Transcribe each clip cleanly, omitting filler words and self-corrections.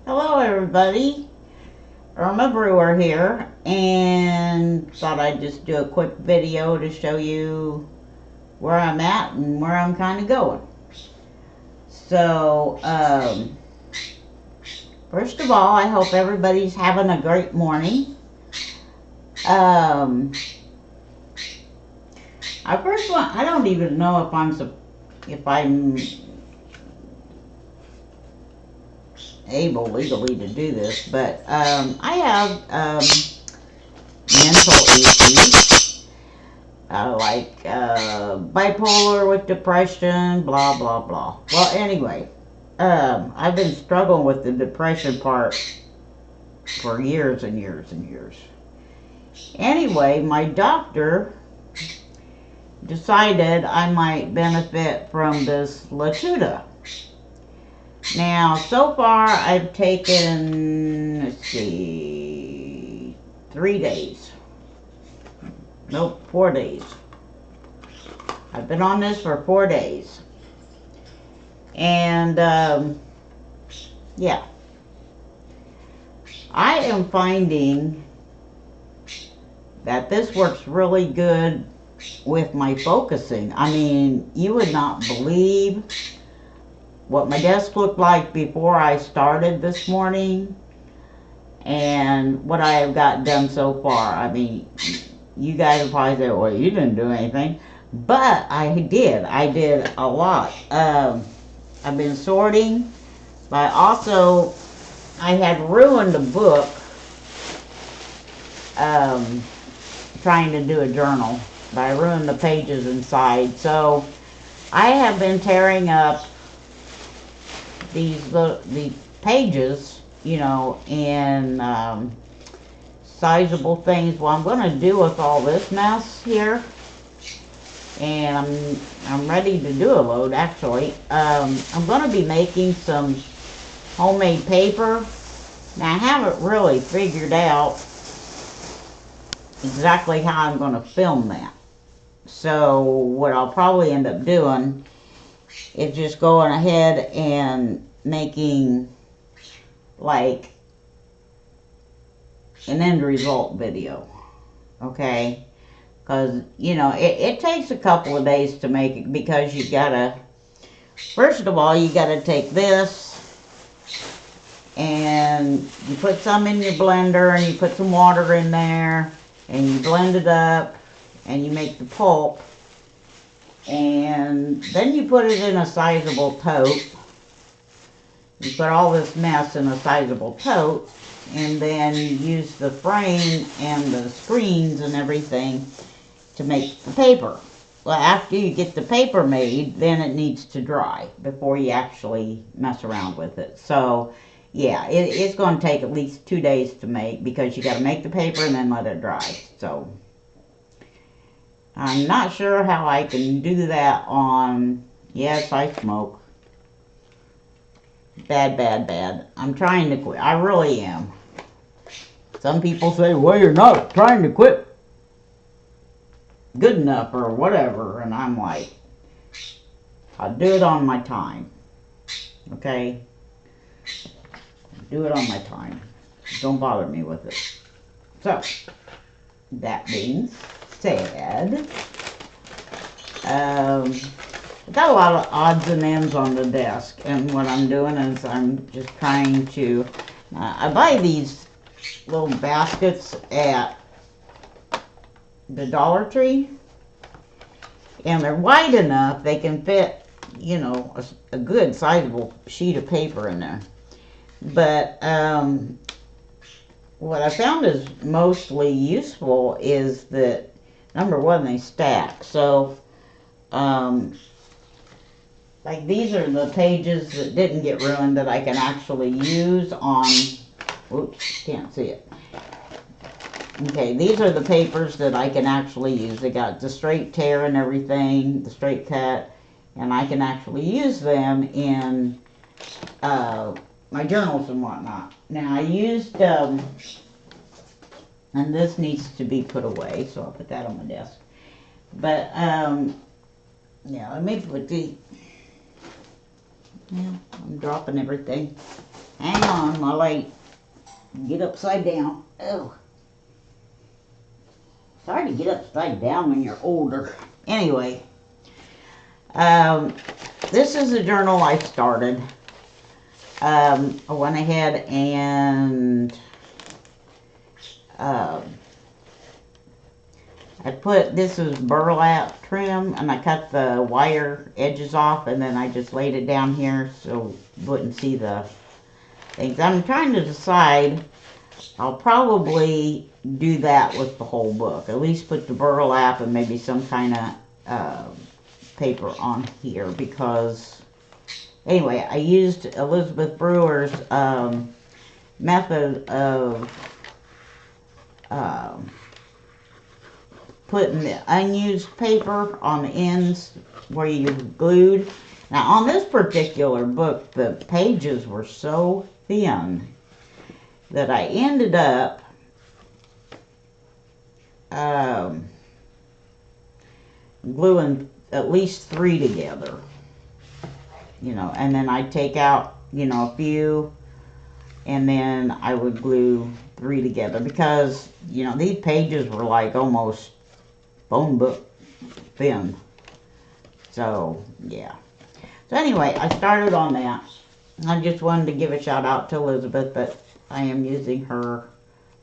Hello everybody, Irma Brewer here, and thought I'd just do a quick video to show you where I'm at and where I'm kind of going. So, first of all, I hope everybody's having a great morning. I don't even know if I'm able legally to do this, but I have mental issues, like bipolar with depression, blah blah blah. Well, anyway, I've been struggling with the depression part for years and years and years. Anyway, my doctor decided I might benefit from this Latuda. Now, so far I've taken, let's see, 3 days. Nope, 4 days. I've been on this for 4 days. And, yeah. I am finding that this works really good with my focusing. I mean, you would not believe what my desk looked like before I started this morning and what I have gotten done so far. I mean, you guys will probably say, well, you didn't do anything. But I did. I did a lot. I've been sorting, but also I had ruined a book trying to do a journal. But I ruined the pages inside. So I have been tearing up the pages, you know, in sizable things. Well, I'm going to do with all this mess here, and I'm ready to do a load. Actually, I'm going to be making some homemade paper. Now, I haven't really figured out exactly how I'm going to film that. So what I'll probably end up doing is just going ahead and making like an end result video, okay? Because, you know, it takes a couple of days to make it, because you gotta, first of all, you gotta take this and you put some in your blender and you put some water in there and you blend it up and you make the pulp, and then you put it in a sizable tote. You put all this mess in a sizable tote, and then you use the frame and the screens and everything to make the paper. Well, after you get the paper made, then it needs to dry before you actually mess around with it. So, yeah, it's going to take at least 2 days to make, because you got to make the paper and then let it dry. So, I'm not sure how I can do that on, yes, I smoke. Bad, bad, bad. I'm trying to quit. I really am. Some people say, well, you're not trying to quit good enough or whatever. And I'm like, I'll do it on my time. Okay? Do it on my time. Don't bother me with it. So, that being said, I've got a lot of odds and ends on the desk, and what I'm doing is I'm just trying to, I buy these little baskets at the Dollar Tree, and they're wide enough they can fit, you know, a good sizable sheet of paper in there. But what I found is mostly useful is that, number one, they stack. So like, these are the pages that didn't get ruined that I can actually use on, oops, can't see it. Okay, these are the papers that I can actually use. They got the straight tear and everything, the straight cut, and I can actually use them in my journals and whatnot. Now, I used, and this needs to be put away, so I'll put that on my desk. But, yeah, let me put the, yeah, I'm dropping everything. Hang on while I get upside down. Oh. It's hard to get upside down when you're older. Anyway, this is a journal I started. I went ahead and I put, this is burlap trim, and I cut the wire edges off, and then I just laid it down here so you wouldn't see the things. I'm trying to decide, I'll probably do that with the whole book. At least put the burlap and maybe some kind of paper on here, because anyway, I used Elizabeth Brewer's method of putting the unused paper on the ends where you glued. Now on this particular book, the pages were so thin that I ended up gluing at least 3 together, you know, and then I'd take out, you know, a few, and then I would glue 3 together, because, you know, these pages were like almost phone book thin. So yeah, so anyway, I started on that. I just wanted to give a shout out to Elizabeth that I am using her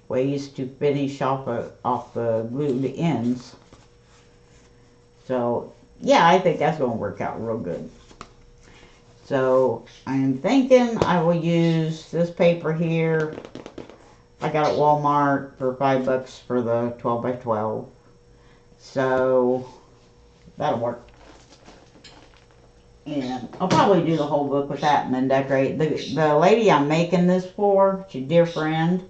ways to finish off the glued ends. So yeah, I think that's going to work out real good. So I'm thinking I will use this paper here. I got it at Walmart for $5 for the 12 by 12. So that'll work. And I'll probably do the whole book with that and then decorate. The lady I'm making this for, she's a dear friend.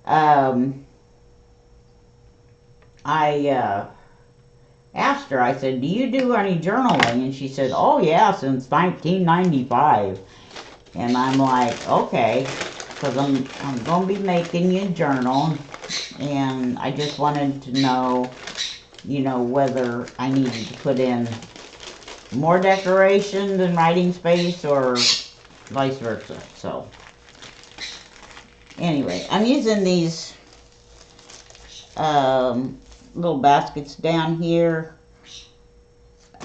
I asked her, I said, do you do any journaling? And she said, oh yeah, since 1995. And I'm like, okay, because I'm going to be making you a journal. And I just wanted to know, you know, whether I needed to put in more decorations and writing space or vice versa. So anyway, I'm using these little baskets down here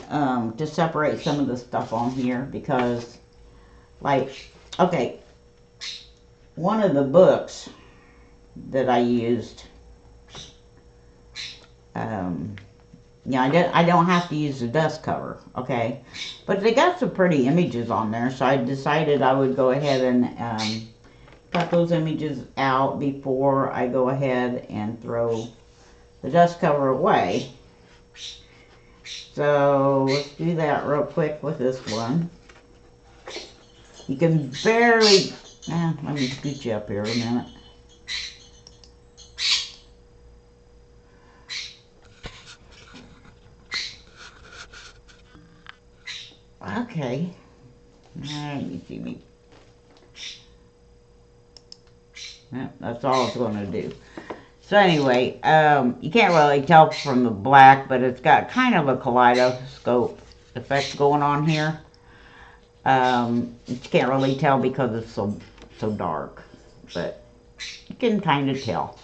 to separate some of the stuff on here, because like, okay, one of the books that I used, yeah, I don't have to use the dust cover, okay? But they got some pretty images on there, so I decided I would go ahead and cut those images out before I go ahead and throw the dust cover away. So let's do that real quick with this one. You can barely, let me scoot you up here a minute. Okay. Alright, you see me. Yep, that's all it's going to do. So anyway, you can't really tell from the black, but it's got kind of a kaleidoscope effect going on here. You can't really tell because it's so dark, but you can kind of tell.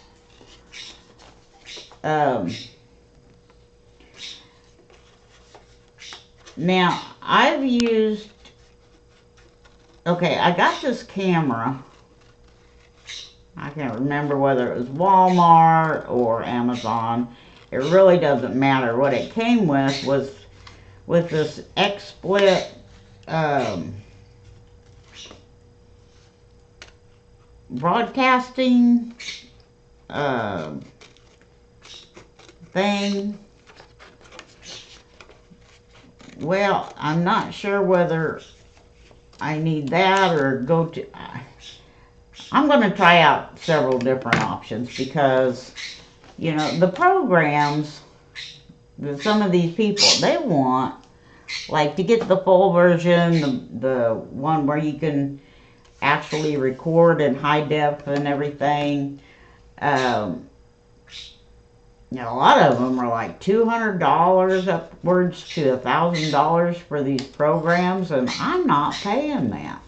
Now, I've used, okay, I got this camera. I can't remember whether it was Walmart or Amazon. It really doesn't matter. What it came with was with this XSplit broadcasting thing. Well, I'm not sure whether I need that or go to... I'm going to try out several different options, because, you know, the programs that some of these people, they want, like, to get the full version, the one where you can actually record in high def and everything. You know, a lot of them are like $200 upwards to $1,000 for these programs, and I'm not paying that.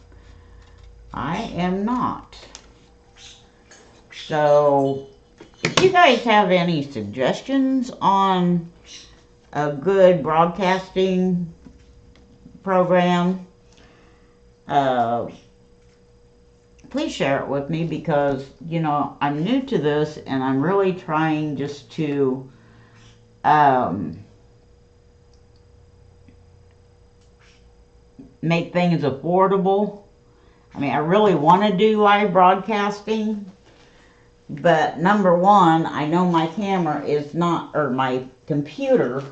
I am not. So, if you guys have any suggestions on a good broadcasting program, uh, please share it with me, because, you know, I'm new to this and I'm really trying just to make things affordable. I mean, I really want to do live broadcasting, but number one, I know my camera is not, or my computer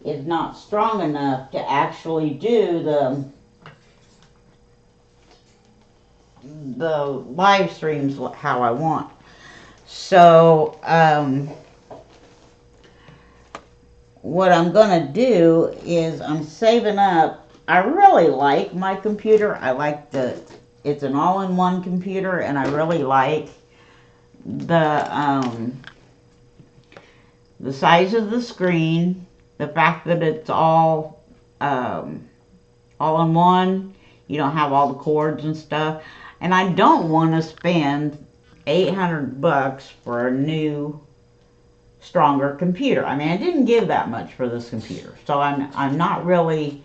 is not strong enough to actually do the live streams how I want. So, what I'm gonna do is I'm saving up. I really like my computer. I like it's an all-in-one computer, and I really like the size of the screen, the fact that it's all in one. You don't have all the cords and stuff, and I don't want to spend $800 for a new, stronger computer. I mean, I didn't give that much for this computer, so I'm not really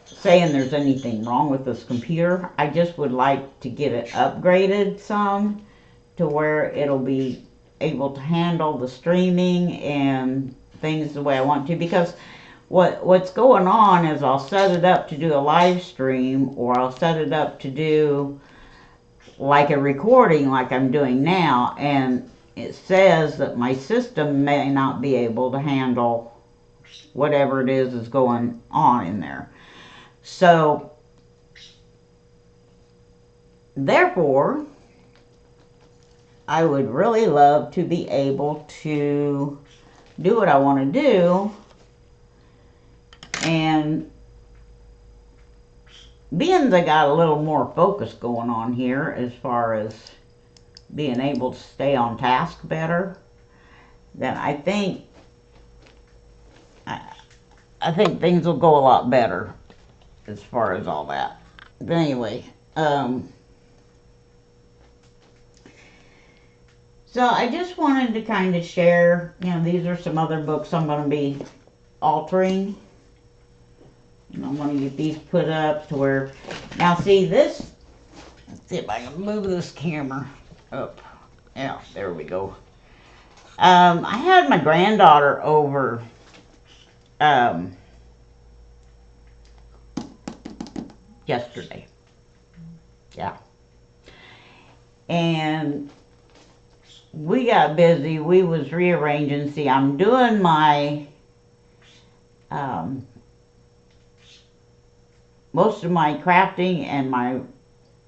saying there's anything wrong with this computer. I just would like to get it upgraded some to where it'll be able to handle the streaming and things the way I want to, because what's going on is I'll set it up to do a live stream, or I'll set it up to do like a recording like I'm doing now, and it says that my system may not be able to handle whatever it is going on in there. So therefore, I would really love to be able to do what I want to do, and being that I got a little more focus going on here as far as being able to stay on task better, then I think things will go a lot better as far as all that. But anyway, so I just wanted to kind of share, you know, these are some other books I'm going to be altering. And I want to get these put up to where, now see this, let's see if I can move this camera up. Yeah, there we go. I had my granddaughter over yesterday. Yeah. And we got busy. We was rearranging. See, I'm doing my most of my crafting and my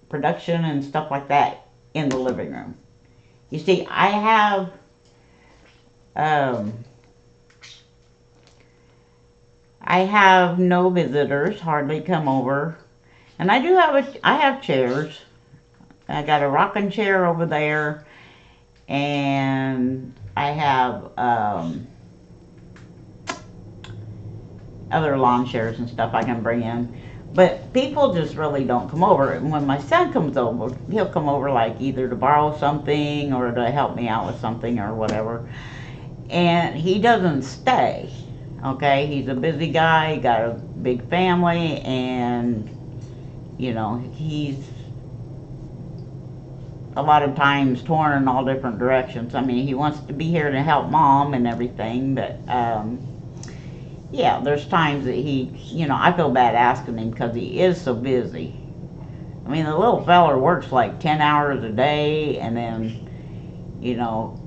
production and stuff like that in the living room. You see, I have no visitors hardly come over, and I have chairs. I got a rocking chair over there, and I have other lawn chairs and stuff I can bring in. But people just really don't come over. And when my son comes over, he'll come over like either to borrow something or to help me out with something or whatever. And he doesn't stay, okay? He's a busy guy, got a big family, and, you know, he's a lot of times torn in all different directions. I mean, he wants to be here to help mom and everything, but yeah, there's times that he, you know, I feel bad asking him because he is so busy. I mean, the little feller works like 10 hours a day, and then, you know,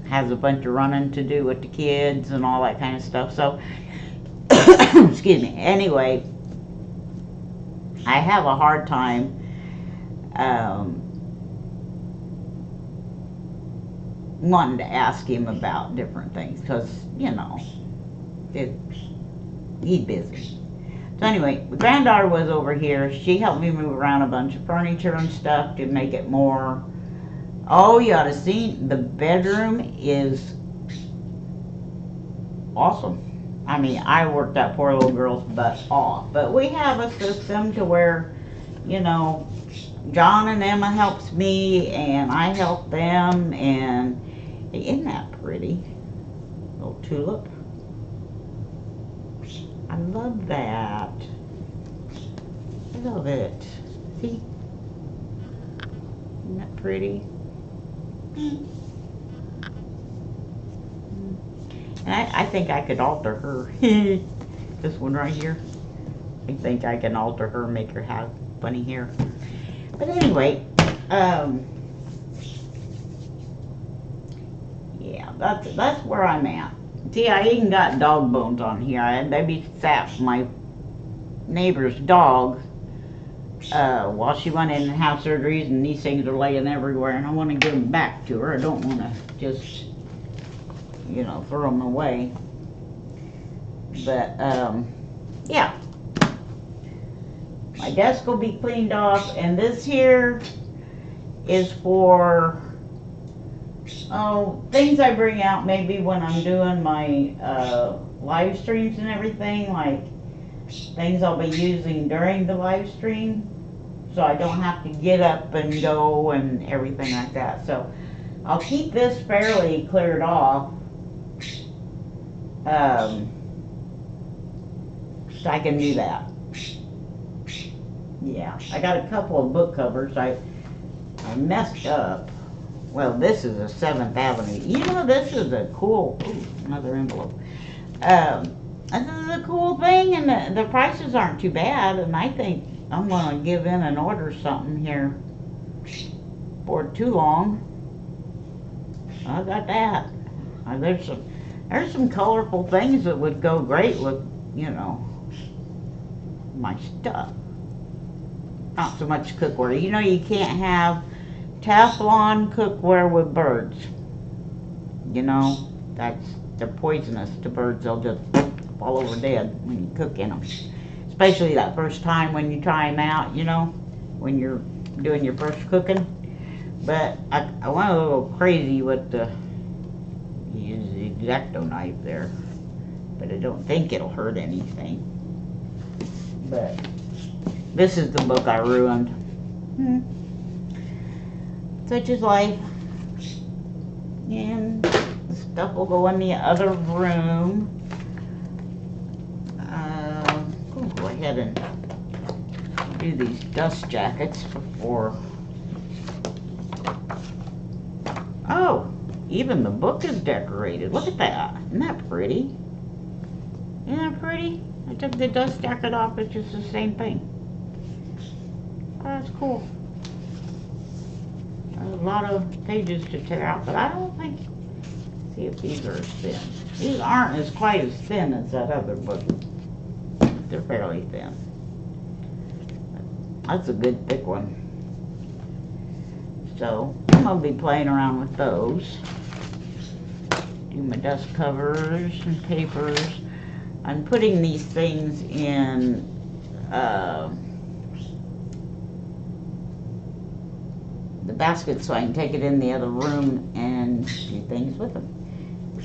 has a bunch of running to do with the kids and all that kind of stuff. So, excuse me. Anyway, I have a hard time wanting to ask him about different things because, you know, he's busy. So anyway, the granddaughter was over here. She helped me move around a bunch of furniture and stuff to make it more. Oh, you ought to see, the bedroom is awesome. I mean, I worked that poor little girl's butt off. But we have a system to where, you know, John and Emma helps me, and I help them, and isn't that pretty? Little tulip. I love that. I love it. See? Isn't that pretty? And I think I could alter her. This one right here. I think I can alter her, make her have funny hair. But anyway, yeah, that's where I'm at. See, I even got dog bones on here. I babysat my neighbor's dog while she went in and have surgeries, and these things are laying everywhere, and I want to give them back to her. I don't want to just, you know, throw them away. But yeah, my desk will be cleaned off, and this here is for things I bring out maybe when I'm doing my live streams and everything, like things I'll be using during the live stream, so I don't have to get up and go and everything like that. So I'll keep this fairly cleared off, so I can do that. Yeah, I got a couple of book covers I messed up. Well, this is a 7th Avenue. You know, this is a cool, ooh, another envelope. This is a cool thing, and the prices aren't too bad, and I think I'm going to give in and order something here for too long. I got that. There's some colorful things that would go great with, you know, my stuff. Not so much cookware. You know, you can't have Teflon cookware with birds. You know, they're poisonous to birds. They'll just fall over dead when you cook in them. Especially that first time when you try them out, you know, when you're doing your first cooking. But I went a little crazy with the X-Acto knife there. But I don't think it'll hurt anything. But this is the book I ruined. Such is life. And the stuff will go in the other room. We'll go ahead and do these dust jackets before. Oh, even the book is decorated. Look at that. Isn't that pretty? Isn't that pretty? I took the dust jacket off. It's just the same thing. Oh, that's cool. A lot of pages to tear out, but I don't think, see if these are as thin. These aren't as quite as thin as that other book. They're fairly thin. That's a good thick one. So I'm going to be playing around with those. Do my dust covers and papers. I'm putting these things in the basket so I can take it in the other room and do things with them.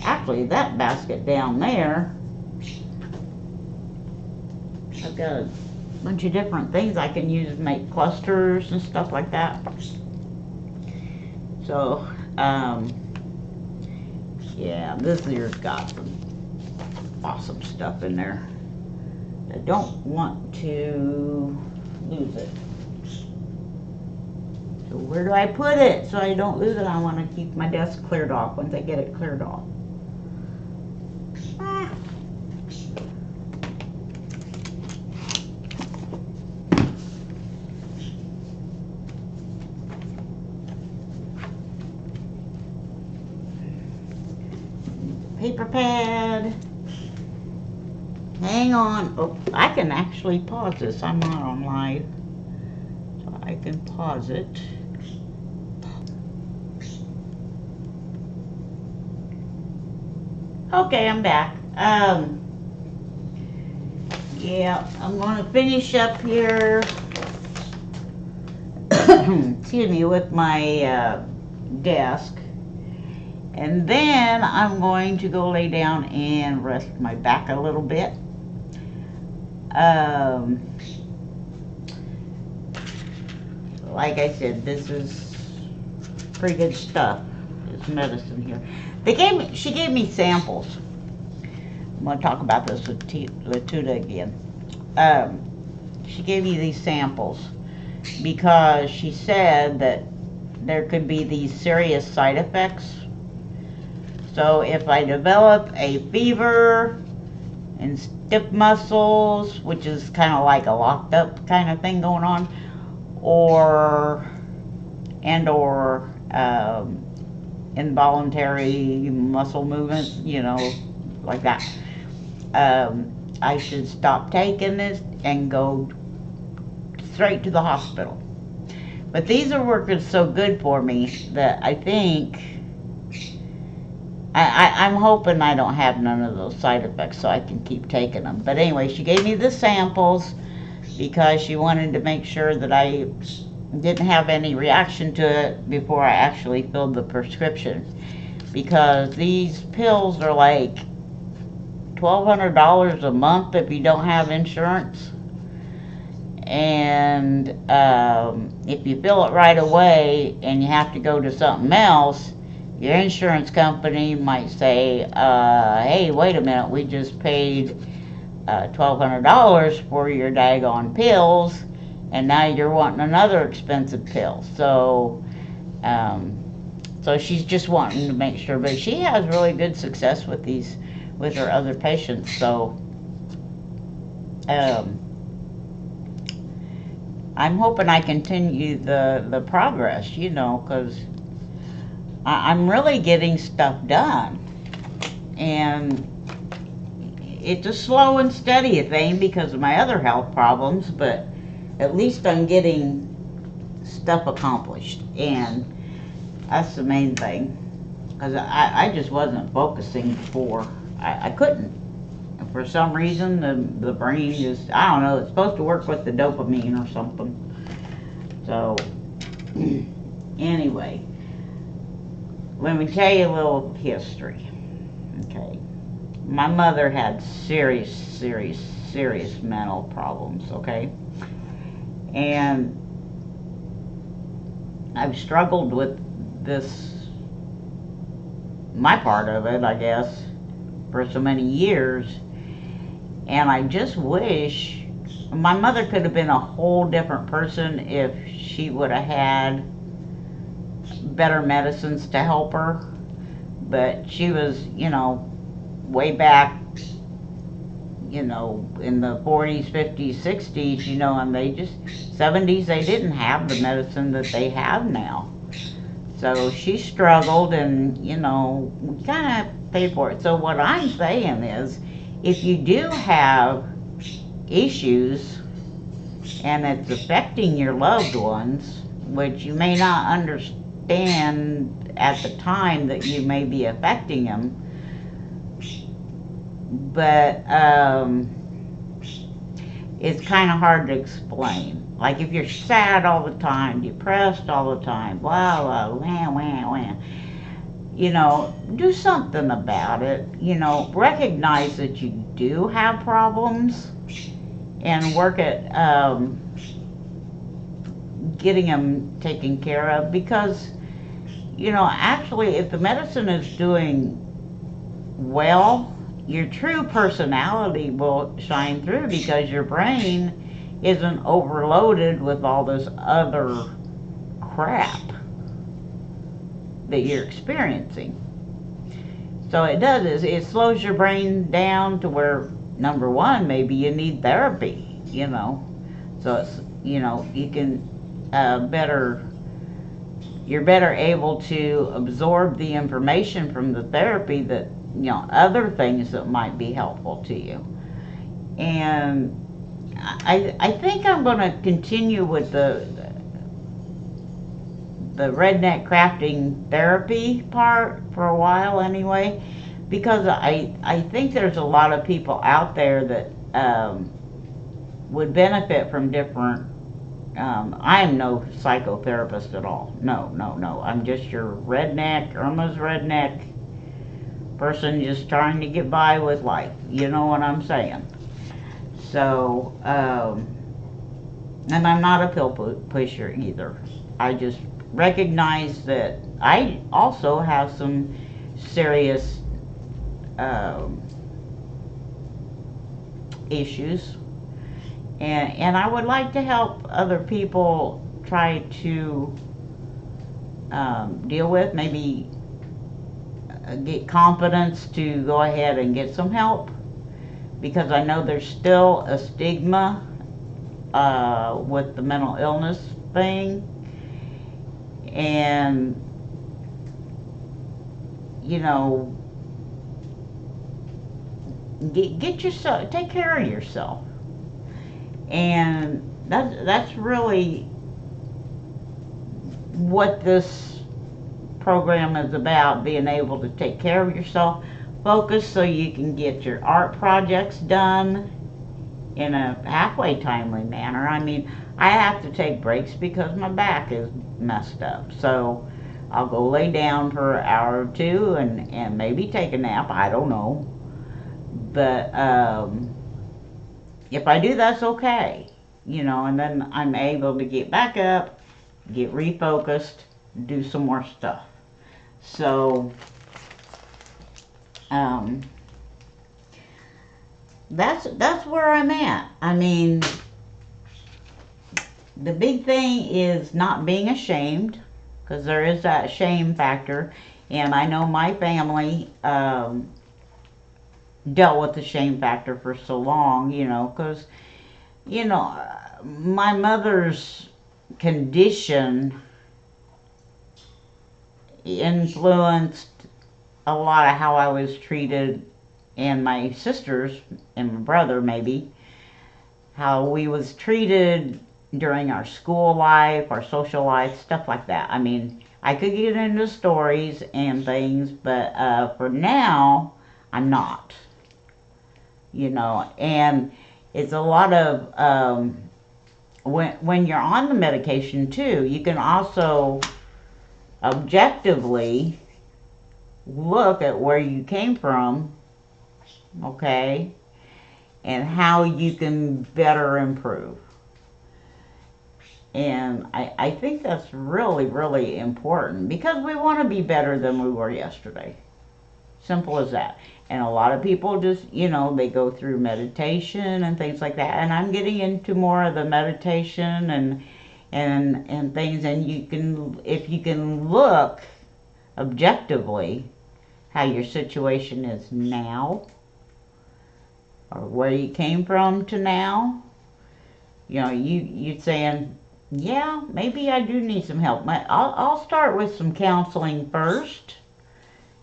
Actually, that basket down there, I've got a bunch of different things I can use to make clusters and stuff like that. So, yeah, this here's got some awesome stuff in there. I don't want to lose it. So where do I put it so I don't lose it? I want to keep my desk cleared off once I get it cleared off. Paper pad. Hang on. Oh, I can actually pause this. I'm not on live. So I can pause it. Okay, I'm back. Yeah, I'm going to finish up here. Excuse me, with my desk. And then I'm going to go lay down and rest my back a little bit. Like I said, this is pretty good stuff. This medicine here. She gave me samples. I'm going to talk about this with Latuda again. She gave me these samples because she said that there could be these serious side effects. So if I develop a fever and stiff muscles, which is kind of like a locked up kind of thing going on, or involuntary muscle movement, like that, I should stop taking this and go straight to the hospital. But these are working so good for me that I think I'm hoping I don't have none of those side effects so I can keep taking them. But anyway, she gave me the samples because she wanted to make sure that I didn't have any reaction to it before I actually filled the prescription. Because these pills are like $1,200 a month if you don't have insurance. And if you fill it right away and you have to go to something else, your insurance company might say, hey, wait a minute, we just paid $1,200 for your daggone pills, and now you're wanting another expensive pill. So she's just wanting to make sure, but she has really good success with her other patients. So I'm hoping I continue the progress, because I'm really getting stuff done. And it's a slow and steady thing because of my other health problems, but at least I'm getting stuff accomplished. And that's the main thing. Because I just wasn't focusing before. I couldn't. For some reason, the brain just, I don't know, it's supposed to work with the dopamine or something. So, anyway, let me tell you a little history. Okay. My mother had serious mental problems, okay? And I've struggled with this, my part of it, I guess, for so many years. And I just wish my mother could have been a whole different person if she would have had better medicines to help her. But she was, way back, in the 40s, 50s, 60s, and they just, 70s, they didn't have the medicine that they have now. So she struggled, and, we kind of paid for it. So what I'm saying is, if you do have issues and it's affecting your loved ones, which you may not understand at the time that you may be affecting them, but it's kind of hard to explain. Like if you're sad all the time, depressed all the time, blah, blah, wah, wah, wah, do something about it. Recognize that you do have problems and work at getting them taken care of. Because, actually, if the medicine is doing well, your true personality will shine through because your brain isn't overloaded with all this other crap that you're experiencing. So it does is it slows your brain down to where, number one, maybe you need therapy, so it's, you can you're better able to absorb the information from the therapy that, other things that might be helpful to you. And I think I'm going to continue with the redneck crafting therapy part for a while anyway, because I think there's a lot of people out there that would benefit from different I am no psychotherapist at all. No, no, no. I'm just your redneck, Irma's redneck person just trying to get by with life. You know what I'm saying? So, and I'm not a pill pusher either. I just recognize that I also have some serious um, issues, and I would like to help other people try to deal with, maybe get confidence to go ahead and get some help, because I know there's still a stigma with the mental illness thing, and you know, get yourself, take care of yourself, and that's really what this program is about, being able to take care of yourself, focus so you can get your art projects done in a halfway timely manner. I mean, I have to take breaks because my back is messed up, so I'll go lay down for an hour or two and maybe take a nap, I don't know, but if I do, that's okay, you know, and then I'm able to get back up, get refocused, do some more stuff. So um, that's where I'm at. I mean, the big thing is not being ashamed, because there is that shame factor, and I know my family dealt with the shame factor for so long, you know, because you know, my mother's condition influenced a lot of how I was treated, and my sisters and my brother maybe, how we was treated during our school life, our social life, stuff like that. I mean, I could get into stories and things, but for now, I'm not, you know, and it's a lot of, when you're on the medication too, you can also objectively look at where you came from, okay, and how you can better improve. And I think that's really, really important, because we want to be better than we were yesterday. Simple as that. And a lot of people just, you know, they go through meditation and things like that. And I'm getting into more of the meditation and things. And you can, if you can look objectively how your situation is now, or where you came from to now, you know, you're saying, yeah, maybe I do need some help. I'll start with some counseling first,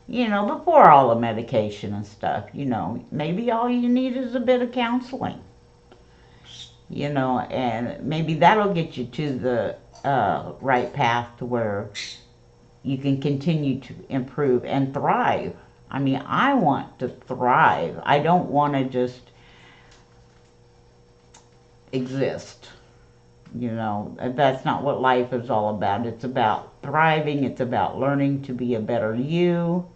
you know, before all the medication and stuff. You know, maybe all you need is a bit of counseling, you know, and maybe that'll get you to the right path to where you can continue to improve and thrive. I mean, I want to thrive. I don't want to just exist. You know, that's not what life is all about. It's about thriving. It's about learning to be a better you,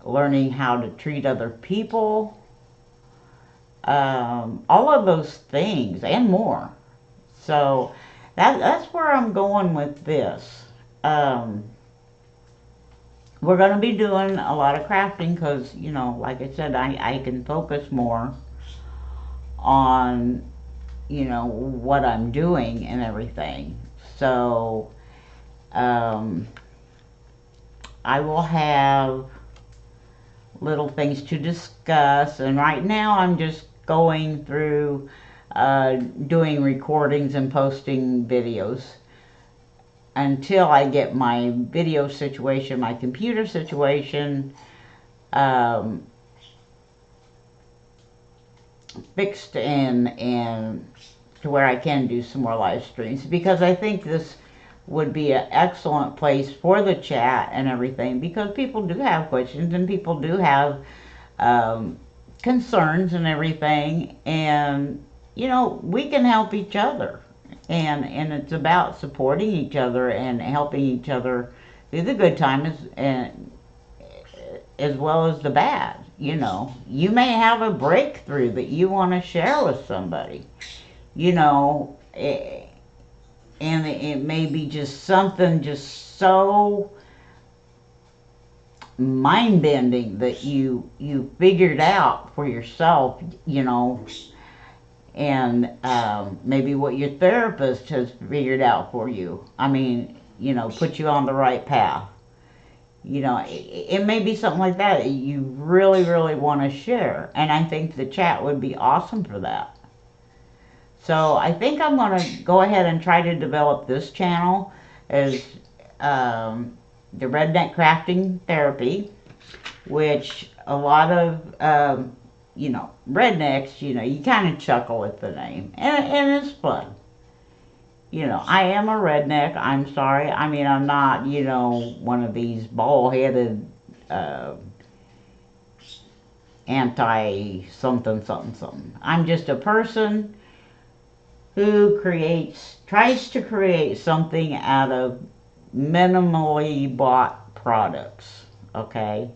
learning how to treat other people, all of those things and more. So that's where I'm going with this. We're going to be doing a lot of crafting because, you know, like I said, I can focus more on, you know, what I'm doing and everything. So I will have little things to discuss, and right now I'm just going through doing recordings and posting videos until I get my video situation, my computer situation fixed, and to where I can do some more live streams, because I think this would be an excellent place for the chat and everything, because people do have questions and people do have concerns and everything, and you know, we can help each other. And it's about supporting each other and helping each other through the good times and as well as the bad. You know, you may have a breakthrough that you want to share with somebody. You know, and it may be just something just so mind bending that you figured out for yourself. You know, and maybe what your therapist has figured out for you. I mean, you know, put you on the right path. You know, it may be something like that you really, really want to share. And I think the chat would be awesome for that. So I think I'm going to go ahead and try to develop this channel as the Redneck Crafting Therapy, which a lot of, you know, rednecks, you know, you kind of chuckle at the name. And it's fun. You know, I am a redneck. I'm sorry. I mean, I'm not, you know, one of these bald-headed, anti-something, something, something. I'm just a person who tries to create something out of minimally bought products, okay?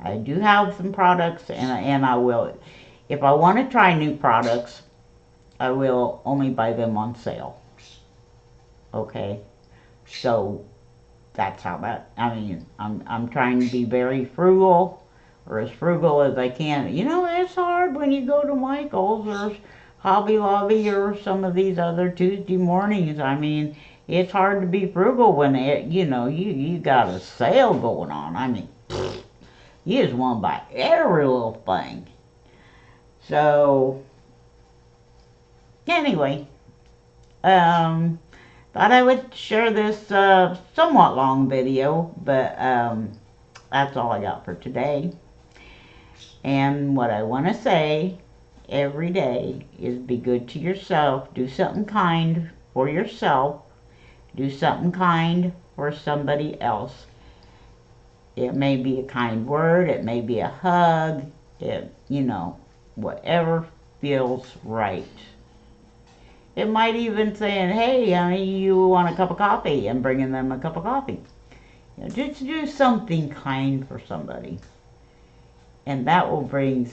I do have some products, and I will, if I want to try new products, I will only buy them on sale. Okay, so that's how that. I mean, I'm trying to be very frugal, or as frugal as I can. You know, it's hard when you go to Michael's or Hobby Lobby or some of these other Tuesday mornings. I mean, it's hard to be frugal when you know you got a sale going on. I mean, you just want to buy every little thing. So anyway, thought I would share this somewhat long video, but that's all I got for today. And what I want to say every day is be good to yourself. Do something kind for yourself. Do something kind for somebody else. It may be a kind word. It may be a hug. You know, whatever feels right. It might even saying, hey, honey, you want a cup of coffee, and bringing them a cup of coffee. You know, just do something kind for somebody. And that will bring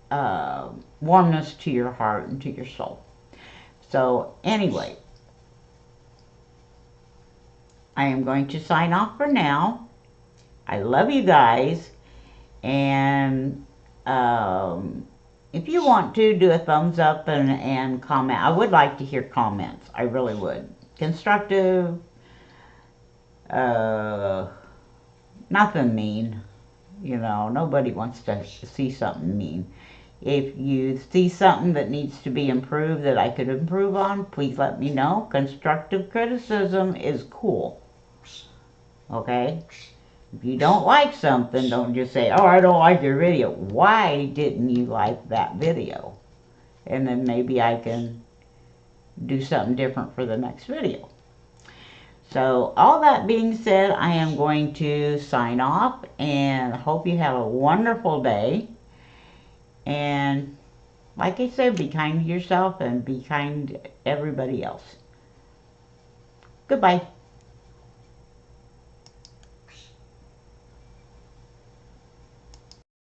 warmness to your heart and to your soul. So anyway, I am going to sign off for now. I love you guys. And if you want to, do a thumbs up and comment. I would like to hear comments. I really would. Constructive. Nothing mean. You know, nobody wants to see something mean. If you see something that needs to be improved that I could improve on, please let me know. Constructive criticism is cool. Okay? If you don't like something, don't just say, oh, I don't like your video. Why didn't you like that video? And then maybe I can do something different for the next video. So all that being said, I am going to sign off and hope you have a wonderful day. And like I said, be kind to yourself and be kind to everybody else. Goodbye.